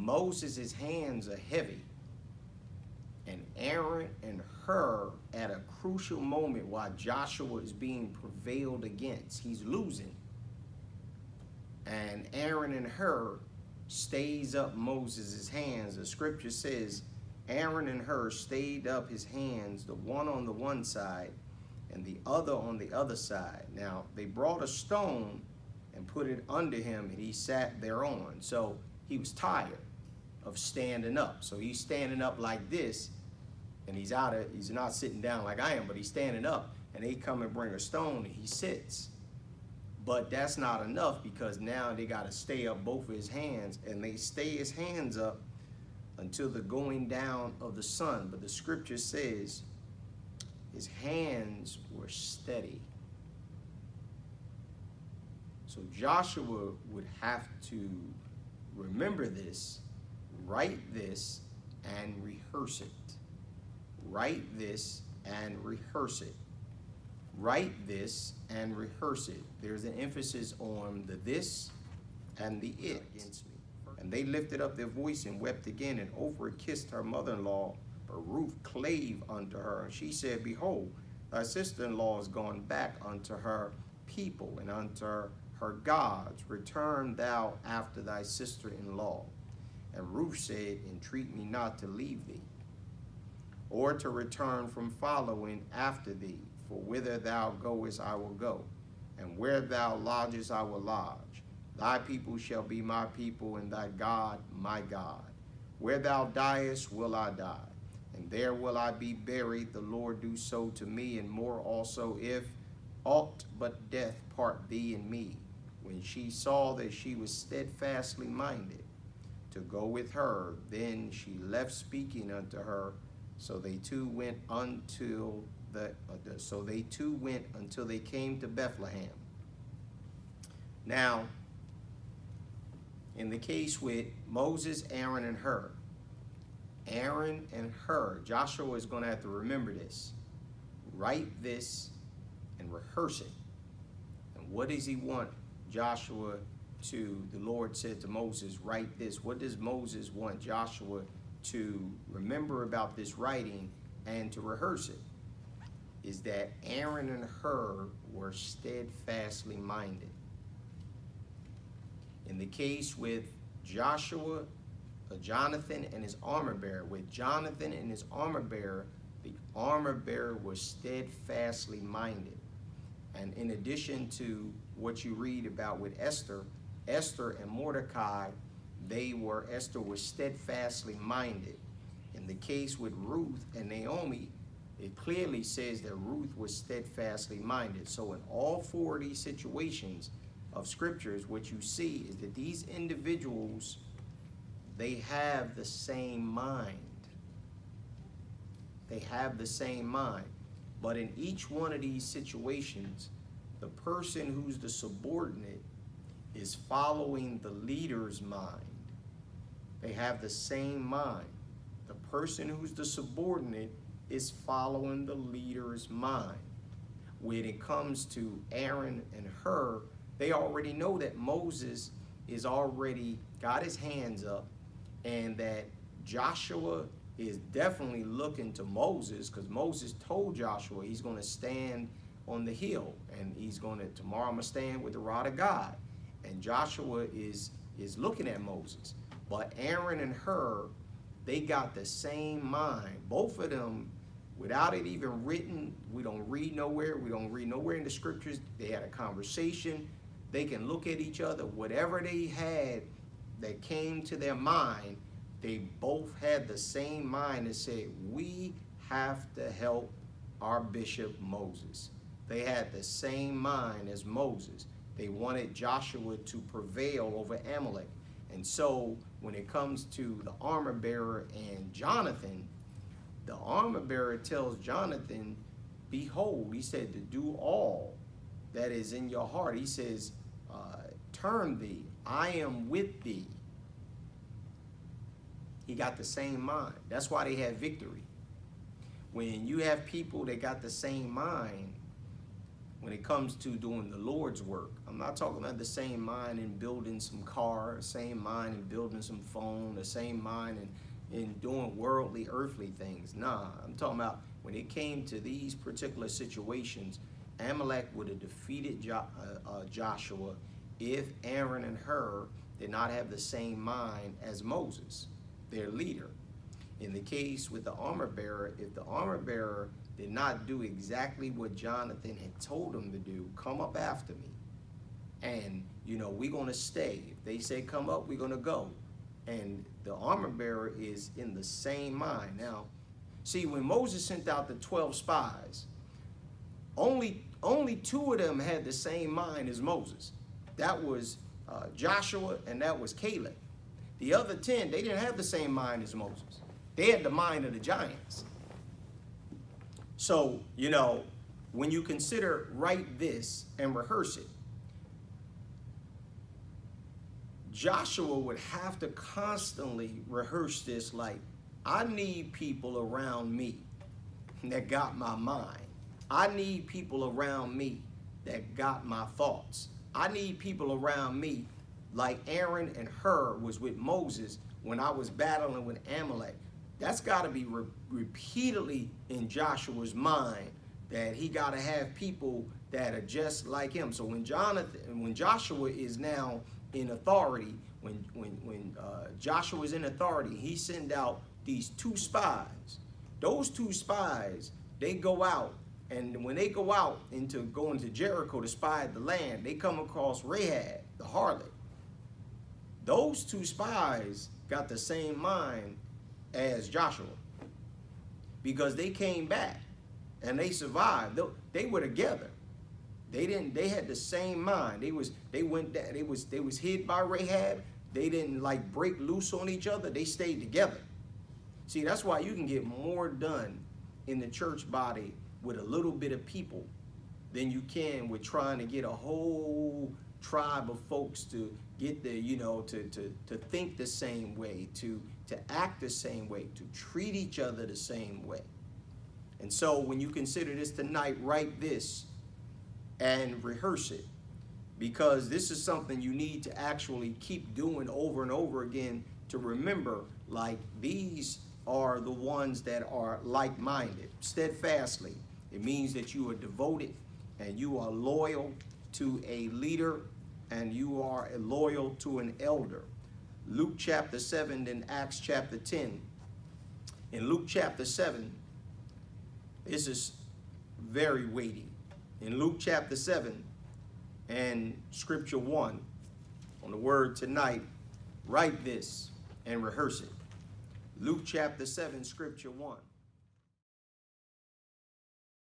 Moses' hands are heavy. And Aaron and Hur, at a crucial moment while Joshua is being prevailed against, he's losing. And Aaron and Hur stays up Moses' hands. The scripture says Aaron and Hur stayed up his hands, the one on the one side and the other on the other side. Now, they brought a stone and put it under him, and he sat thereon. So he was tired of standing up. So he's standing up like this, and he's not sitting down like I am, but he's standing up, and they come and bring a stone, and he sits. But that's not enough, because now they got to stay up both of his hands, and they stay his hands up until the going down of the sun. But the scripture says his hands were steady. So Joshua would have to remember this, write this, and rehearse it. Write this and rehearse it. Write this and rehearse it. There's an emphasis on the this and the it. And they lifted up their voice and wept again, and Oprah kissed her mother-in-law, but Ruth clave unto her. And she said, Behold, thy sister-in-law is gone back unto her people and unto her gods. Return thou after thy sister-in-law. And Ruth said, Entreat me not to leave thee, or to return from following after thee. For whither thou goest I will go, and where thou lodgest I will lodge. Thy people shall be my people, and thy God my God. Where thou diest will I die, and there will I be buried. The Lord do so to me, and more also, if aught but death part thee and me. When she saw that she was steadfastly minded to go with her, then she left speaking unto her. So they two went until they came to Bethlehem. Now, in the case with Moses, Aaron, and Hur, Joshua is going to have to remember this. Write this and rehearse it. And what does he want Joshua to? The Lord said to Moses, write this. What does Moses want Joshua to remember about this writing and to rehearse it? Is that Aaron and Hur were steadfastly minded. In the case with Jonathan and his armor bearer, with Jonathan and his armor bearer, the armor bearer was steadfastly minded. And in addition to what you read about with Esther and Mordecai, Esther was steadfastly minded. In the case with Ruth and Naomi, it clearly says that Ruth was steadfastly minded. So in all four of these situations of scriptures, what you see is that these individuals, they have the same mind. They have the same mind. But in each one of these situations, the person who's the subordinate is following the leader's mind. They have the same mind. The person who's the subordinate is following the leader's mind. When it comes to Aaron and Hur, they already know that Moses is already got his hands up, and that Joshua is definitely looking to Moses, because Moses told Joshua he's going to stand on the hill, and tomorrow I'm going to stand with the rod of God. And Joshua is looking at Moses. But Aaron and Hur, they got the same mind. Both of them, without it even written, we don't read nowhere in the scriptures. They had a conversation. They can look at each other. Whatever they had that came to their mind, they both had the same mind and said, we have to help our bishop Moses. They had the same mind as Moses. They wanted Joshua to prevail over Amalek. And so when it comes to the armor bearer and Jonathan, the armor bearer tells Jonathan, behold, he said, to do all that is in your heart. He says, turn thee, I am with thee. He got the same mind. That's why they had victory. When you have people that got the same mind, when it comes to doing the Lord's work. I'm not talking about the same mind in building some car, the same mind in building some phone, the same mind in doing worldly, earthly things. Nah, I'm talking about when it came to these particular situations, Amalek would have defeated Joshua if Aaron and Hur did not have the same mind as Moses, their leader. In the case with the armor bearer, if the armor bearer did not do exactly what Jonathan had told him to do, come up after me, and we're going to stay. If they say come up, we're going to go. And the armor bearer is in the same mind. Now, see, when Moses sent out the 12 spies, only 2 of them had the same mind as Moses. That was Joshua and that was Caleb. The other 10, they didn't have the same mind as Moses. They had the mind of the giants. So, when you consider write this and rehearse it, Joshua would have to constantly rehearse this like, I need people around me that got my mind. I need people around me that got my thoughts. I need people around me like Aaron and Hur was with Moses when I was battling with Amalek. That's got to be repeatedly in Joshua's mind, that he got to have people that are just like him. So when Joshua is now in authority, when Joshua is in authority, he send out these 2 spies. Those 2 spies, they go out, and when they go out go into Jericho to spy the land, they come across Rahab, the harlot. Those 2 spies got the same mind as Joshua, because they came back and they survived. They were together. They had the same mind. They went down. They was hid by Rahab. They didn't like break loose on each other. They stayed together. See, that's why you can get more done in the church body with a little bit of people than you can with trying to get a whole tribe of folks to get the, to think the same way, to act the same way, to treat each other the same way. And so when you consider this tonight, write this and rehearse it, because this is something you need to actually keep doing over and over again to remember, like, these are the ones that are like-minded, steadfastly. It means that you are devoted and you are loyal to a leader and you are loyal to an elder. Luke chapter 7 and Acts chapter 10. In Luke chapter 7, this is very weighty. In Luke chapter 7 and scripture 1, on the word tonight, write this and rehearse it. Luke chapter 7, scripture 1.